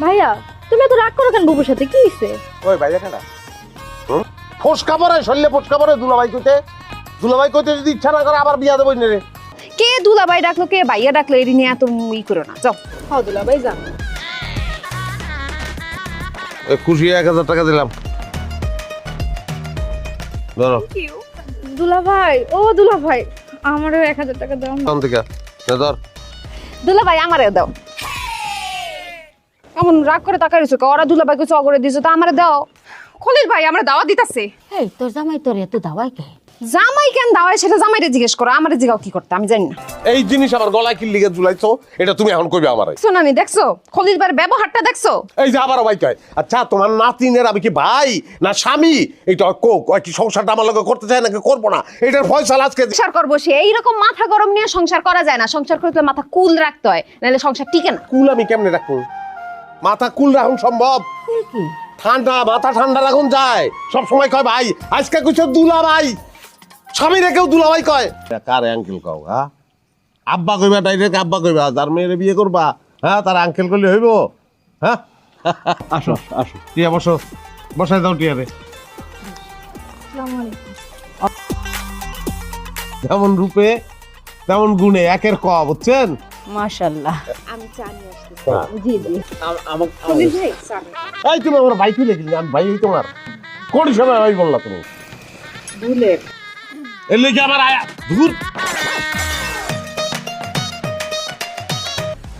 ভাইয়া তুমি এত রাগ করো কেন বুবুর সাথে, কি হইছে? ওই ভাইয়া কেডা ফোসকা পরে শরীরে ফোসকা পরে দুলাভাই কইতে যদি ইচ্ছা না করে আবার বিয়া দেবই না রে। কে দুলাভাই ডাকলো কে ভাইয়া ডাকলো এটি নিয়ে এত ই করো না, যাও। হ্যাঁ দুলাভাই যান। খুশি 1000 টাকা দিলাম, ধরো। দুলাভাই, ও দুলাভাই আমারও 1000 টাকা দাও না। কোন থেকে ধর। দুলাভাই আমারে দাও। কেমন রাগ করে তাকাই রইছো, ওরা দুলাভাইকে চগরে দিছো তো আমারে দাও। খলিল ভাই আমরা দাওয়া দিতাছে। এই তোর জামাই তোর এত দাওয়াই কে? জামাই কেন দাওয়াই সেটা জামাইরে জিজ্ঞেস করো, আমারে জিগাও কি করতে আমি জানি না। এই জিনিস আমার গলায় কি লিগে ঝুলাইছো, এটা তুমি এখন কইবে আমারে। শোনানি দেখছো খলিল ভাইয়ের ব্যবহারটা দেখছো? এই যে আবারও ভাই কয়, আচ্ছা তোমার নাতিনের আমি কি ভাই না স্বামী? এইটা কয় কি সংসারটা আমার লগে করতে চায় নাকি করবো না, এটার ফয়সালা আজকে। সংসার করবো সে এইরকম মাথা গরম নিয়ে সংসার করা যায় না, সংসার করতে মাথা কুল রাখতে হয়, নাহলে সংসার টিকে না। কুল আমি কেমনে রাখবো? মাথা কুল রাখুন সম্ভব? কি ঠান্ডা মাথা ঠান্ডা রাখুন যায়? সব সময় কয় ভাই, আজকে কইছো দুলা ভাই, স্বামী রেখেও দুলা ভাই কয়। কার আঙ্কেল কও? হ্যাঁ আব্বা কইবা, ডাইরেক্ট আব্বা কইবা। যার মেয়েরে বিয়ে করবা হ্যাঁ তার আঙ্কেল করলে হইব? হ্যাঁ আসো আসো, টিয়া বসো, বসাই দাও টিয়ারে। যেমন রূপে তেমন গুণে একের ক, বুঝছেন? মাশাআল্লাহ। আমি চা নিয়ে আসছি। জি জি। খলিল ভাই চা। এই তুমি আমার ভাই তুলে গেলি, আমি ভাই হই তোমার? কোন সময় ভাই বললা তুমি? ভুলে এর লেগে আমার আয়া ধুর।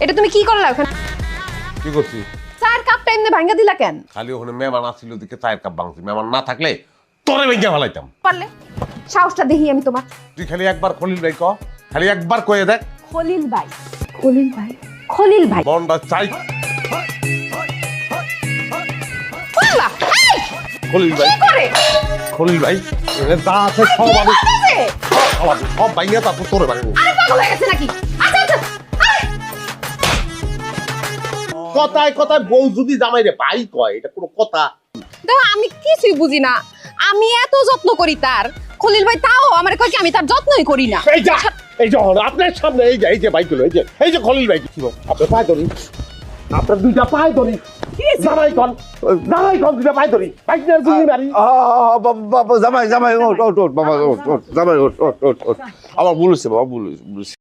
এটা তুমি কি করলা ওখানে? কি করছি? চার কাপটা এমনি ভাঙা দিলা কেন? খালি ওখানে মেহমান আসছিল দিকে চায়ের কাপ ভাঙছি, মেহমান না থাকলে তোরে ভেঙে ফেলাইতাম। পারলে সাহসটা দেখি আমি তোমার। তুই খালি একবার খলিল ভাই ক, খালি একবার কয়ে দেখ। খলিল ভাই, খলিল ভাই, খলিল ভাই। মনটা চাই বললা এই খলিল ভাই, কি করে? খলিল ভাই এর যা আছে সব আমি আছে? সব ভাইয়া তারপর তোরে ভাঙবো। আরে পাগল হয়ে গেছে নাকি? আচ্ছা আচ্ছা আরে কথায় কথায় বউ যদি জামাই রে ভাই কয়, এটা কোনো কথা? দেখো আমি কিছুই বুঝি না, আমি এত যত্ন করি তার, খলিল ভাই তাও আমার কয় কি আমি তার যত্নই করি না। এই যে আপনার সামনে এই যে বাইকগুলো, এই যে খলিল ভাই ছিল, আপনার পায়ে ধরি, আপনার দুইটা পায়ে ধরি, জামাই কন দুইটা পায়ে ধরি, বাইক নিয়ে গুলি মারি। জামাই জামাই ওট ওট ওট বাবা ওট ওট জামাই ওট ওট ওট ওট আমার ভুল হয়েছে বাবা, ভুল হয়েছে।